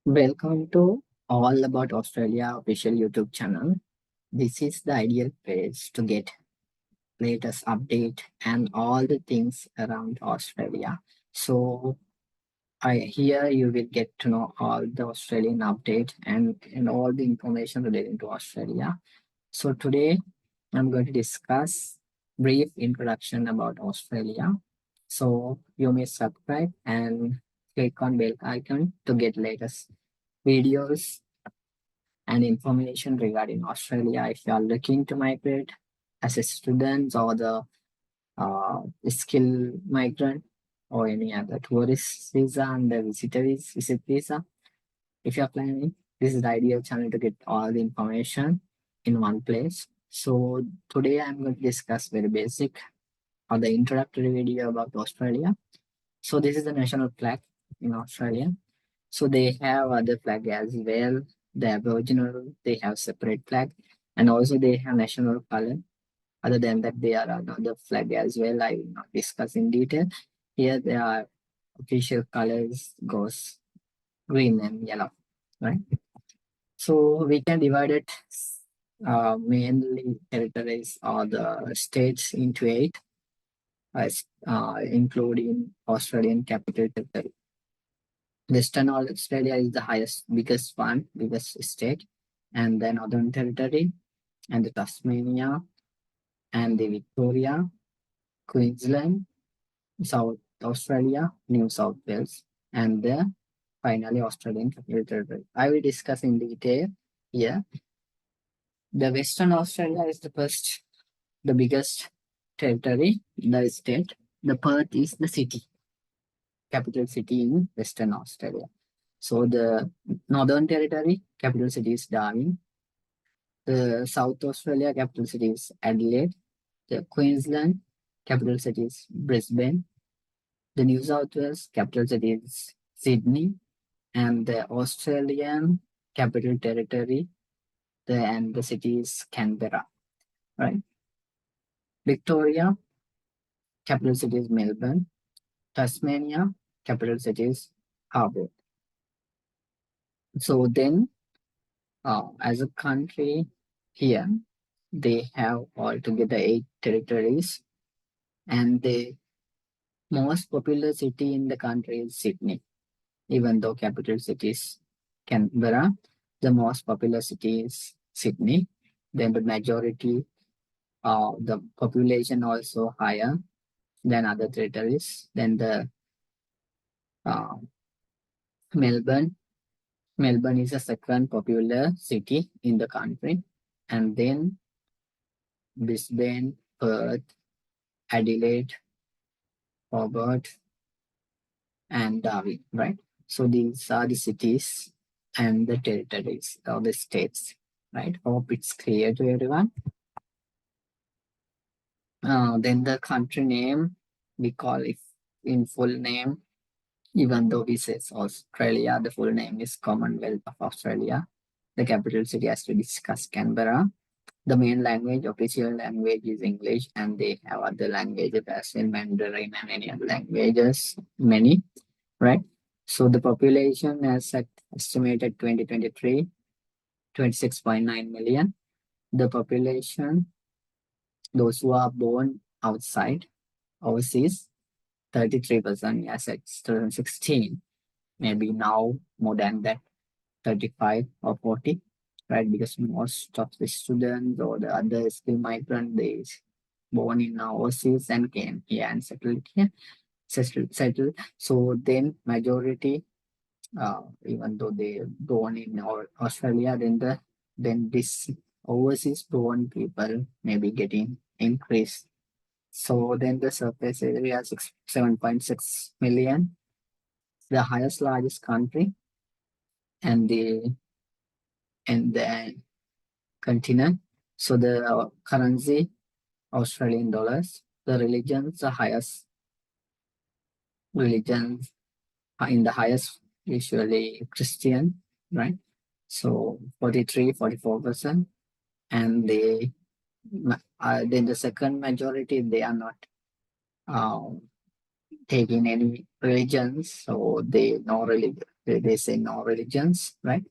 Welcome to All About Australia official YouTube channel. This is the ideal place to get latest update and all the things around Australia. So I here you will get to know all the Australian update and all the information relating to Australia. So today I'm going to discuss brief introduction about Australia. So you may subscribe and click on bell icon to get latest videos and information regarding Australia if you are looking to migrate as a student or the skill migrant or any other tourist visa and the visit visa. If you are planning, this is the ideal channel to get all the information in one place. So today I'm going to discuss very basic or the introductory video about Australia. So this is the national flag in Australia. So they have other flag as well. The Aboriginal, they have separate flag, and also they have national color. Other than that, they are another flag as well. I will not discuss in detail. Here, there are official colors goes green and yellow, right? So we can divide it mainly territories or the states into eight, including Australian Capital Territory. Western Australia is the biggest one, biggest state, and then Northern Territory, and the Tasmania, and the Victoria, Queensland, South Australia, New South Wales, and the finally Australian Capital Territory. I will discuss in detail here. The Western Australia is the biggest territory, the state. The Perth is the city, capital city in Western Australia. So the Northern Territory, capital city is Darwin. The South Australia, capital city is Adelaide. The Queensland, capital city is Brisbane. The New South Wales, capital city is Sydney. And the Australian capital territory, and the city is Canberra, right? Victoria, capital city is Melbourne. Tasmania, capital city is Hobart. So then, as a country here, they have altogether eight territories, and the most popular city in the country is Sydney. Even though capital city is Canberra, the most popular city is Sydney. Then the majority, the population also higher than other territories. Then the uh, Melbourne. Melbourne is the second popular city in the country, and then Brisbane, Perth, Adelaide, Hobart, and Darwin, right? So these are the cities and the territories or the states, right? Hope it's clear to everyone. Then the country name, we call it in full name, even though we say Australia, the full name is Commonwealth of Australia. The capital city, as we discussed, Canberra. The main language, official language is English, and they have other languages as in Mandarin and any other languages, many, right? So the population as at estimated 2023, 26.9 million. The population, those who are born outside, overseas, 33% as at 2016. Maybe now more than that, 35 or 40, right? Because most of the students or the other skill migrant, they born in overseas and came here and settled here, settled. So then majority, even though they born in Australia, then this overseas born people may be getting increased. So then the surface area 7.6 million, the highest largest country, and the continent. So the currency Australian dollars. The religions, the highest religions in the highest usually Christian, right? So 44%, and then the second majority they are not uh, taking any religions, so they say no religions, right?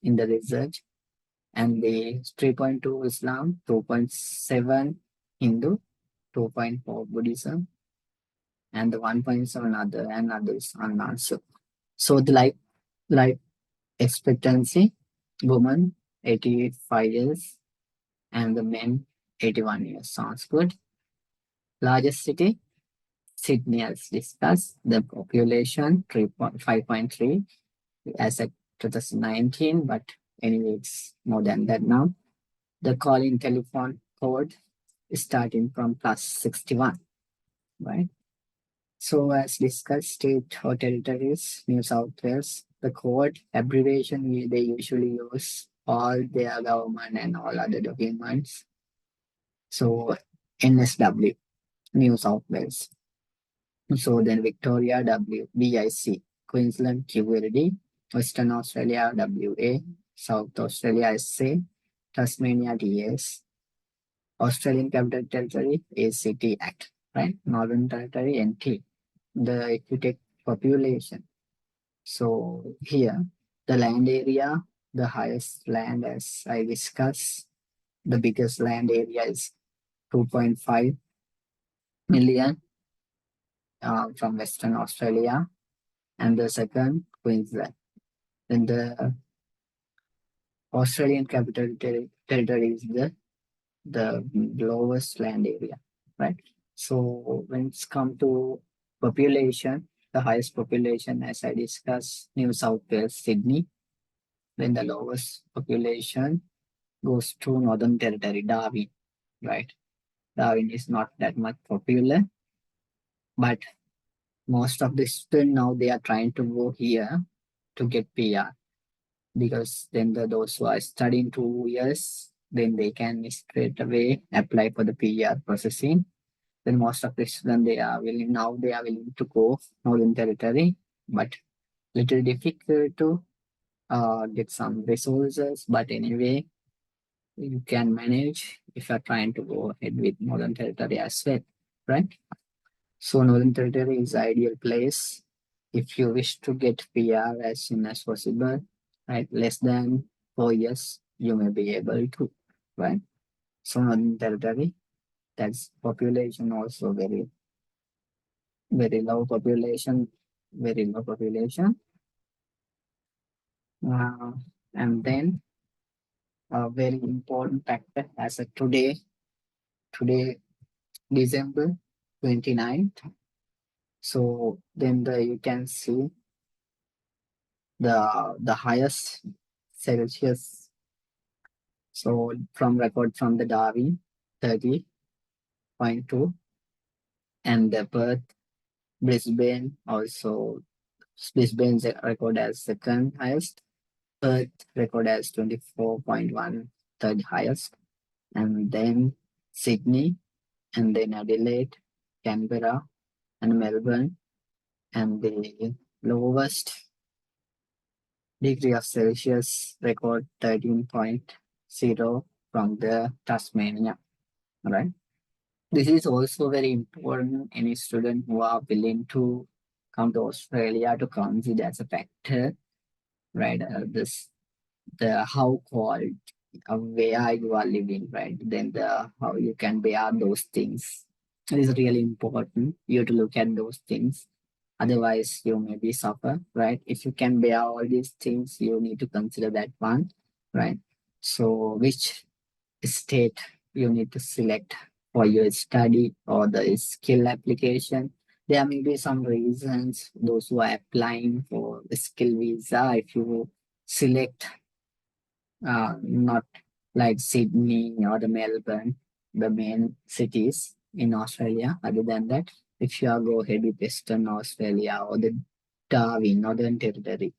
In the research. And the 3.2 Islam, 2.7 Hindu, 2.4 Buddhism, and the 1.7 other and others unanswered. So the life expectancy, woman 85 years and the men 81 years. Sounds good. Largest city, Sydney as discussed. The population 5.3 as at 2019, but anyway, it's more than that now. The calling telephone code is starting from plus 61, right? So as discussed, state or territories, New South Wales, the code abbreviation they usually use all their government and all other documents. So NSW, New South Wales. So then Victoria, WBIC, Queensland, QLD, Western Australia, WA, South Australia, SA, Tasmania, TS, Australian Capital Territory, ACT Act, right? Northern Territory, NT. If you take population, so here the land area, the highest land as I discussed, the biggest land area is 2.5 million from Western Australia, and the second Queensland. Then the Australian Capital Territory is the lowest land area, right? So when it's come to population, the highest population, as I discussed, New South Wales, Sydney. Then the lowest population goes to Northern Territory, Darwin, right? Darwin is not that much popular, but most of the students now they are trying to go here to get PR because then those who are studying 2 years, then they can straight away apply for the PR processing. Then most of the students they are willing to go Northern Territory, but little difficult to get some resources. But anyway, you can manage if you're trying to go ahead with Northern Territory as well, right? So Northern Territory is the ideal place if you wish to get PR as soon as possible, right? Less than 4 years, you may be able to, right? So Northern Territory, that's population also very low population, very low population. Uh, and then a very important factor as of today, December 29th. So then you can see the highest Celsius. So from record from the Darwin, 30.2, and the Perth, Brisbane also. Brisbane's record as second highest. Perth record as 24.1, third highest. And then Sydney, and then Adelaide, Canberra, and Melbourne. And the lowest degree of Celsius record 13.0 from the Tasmania, right? This is also very important. Any student who are willing to come to Australia to consider as a factor, right? The how cold, where you are living, right? Then the how you can bear those things. It is really important you to look at those things. Otherwise, you may be suffer, right? If you can bear all these things, you need to consider that one, right? So, which state you need to select for your study or the skill application? There may be some reasons. Those who are applying for the skill visa, if you select not like Sydney or the Melbourne, the main cities in Australia. Other than that, if you are go ahead with Western Australia or the Darwin, Northern Territory,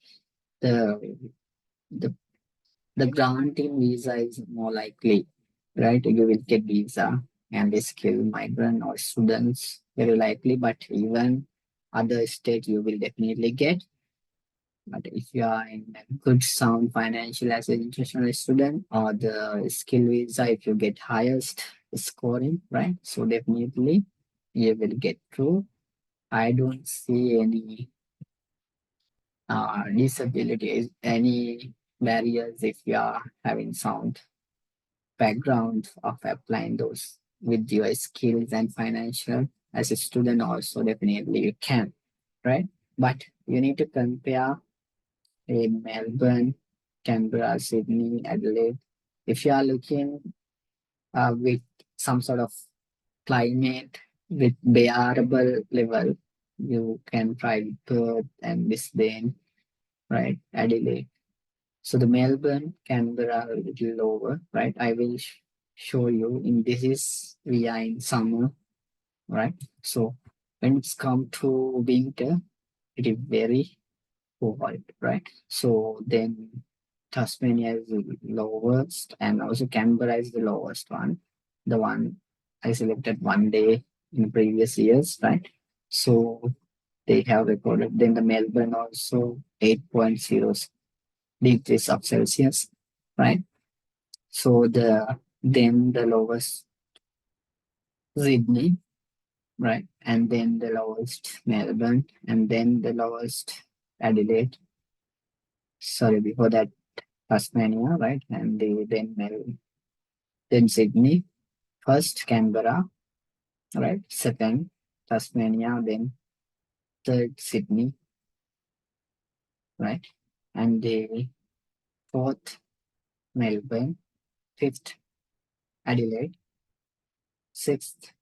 the the the granting visa is more likely, right? You will get visa and the skilled migrant or students very likely, but even other state you will definitely get. But if you are in a good sound financial as an international student or the skill visa, if you get highest scoring, right? So definitely you will get through. I don't see any disabilities, any barriers if you are having sound background of applying those with your skills and financial. As a student also definitely you can, right? But you need to compare a Melbourne, Canberra, Sydney, Adelaide. If you are looking with some sort of climate with bearable level, you can try Perth and Brisbane, right? Adelaide. So the Melbourne, Canberra a little lower, right? I will show you in this is we are in summer, right? So when it's come to winter, it is very cold, right? So then Tasmania is the lowest, and also Canberra is the lowest one. The one I selected one day in previous years, right? So they have recorded. Then the Melbourne also 8.0 degrees of Celsius, right? So then the lowest Sydney, right? And then the lowest Melbourne, and then the lowest Adelaide. Sorry, before that Tasmania, right? And then Melbourne, then Sydney, first Canberra, right? Second Tasmania, then third Sydney, right? And the fourth Melbourne, fifth Adelaide, sixth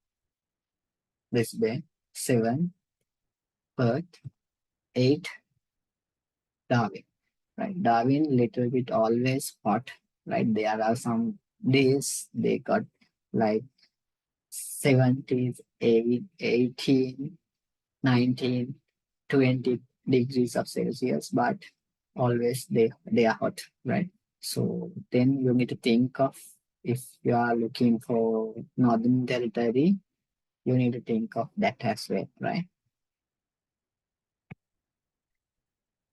Brisbane, seven Perth, eight Darwin, right? Darwin little bit always hot, right? There are some days they got like 70s, 18, 19, 20 degrees of Celsius, but always they are hot, right? So then you need to think of if you are looking for Northern Territory, you need to think of that as well, right?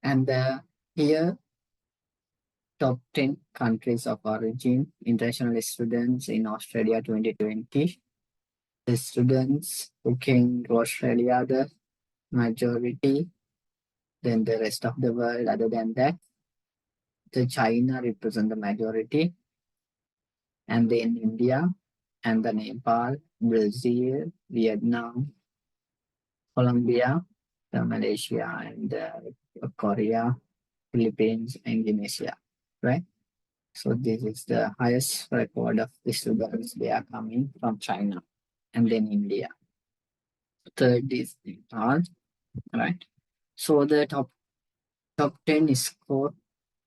And here top 10 countries of origin, international students in Australia 2020. The students who came to Australia, the majority, then the rest of the world, other than that, the China represent the majority, and then India, and the Nepal, Brazil, Vietnam, Colombia, the Malaysia, and Korea, Philippines, and Indonesia, right? So this is the highest record of the students. They are coming from China and then India. Third is Nepal, right? So the top 10 is four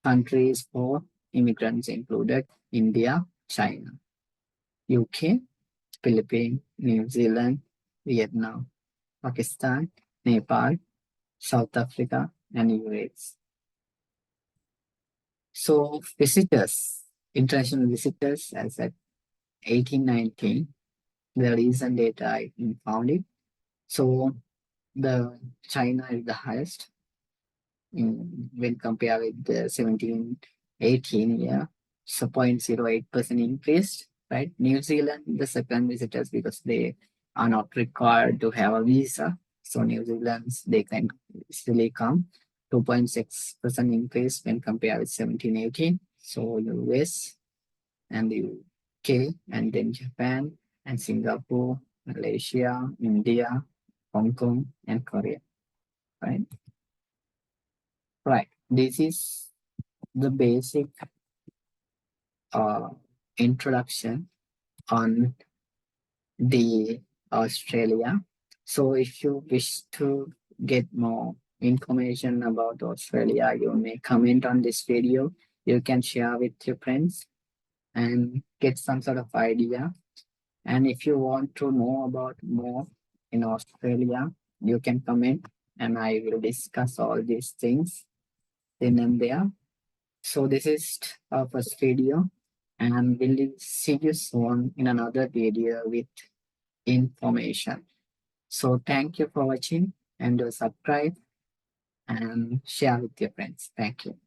countries for immigrants included India, China, UK, Philippines, New Zealand, Vietnam, Pakistan, Nepal, South Africa, and US. So visitors, international visitors as at 1819, the recent data I found it. So the China is the highest when compared with the 1718 year. So 0.08% increased, right? New Zealand, the second visitors because they are not required to have a visa. So New Zealand's they can still come 2.6% increase when compared with 1718. So US and the UK and then Japan and Singapore, Malaysia, India, Hong Kong, and Korea, right? Right. This is the basic uh, introduction on the Australia. So if you wish to get more information about Australia, you may comment on this video. You can share with your friends and get some sort of idea. And if you want to know about more in Australia, you can comment and I will discuss all these things then and there. So this is our first video and we'll see you soon in another video with information. So thank you for watching and do subscribe and share with your friends. Thank you.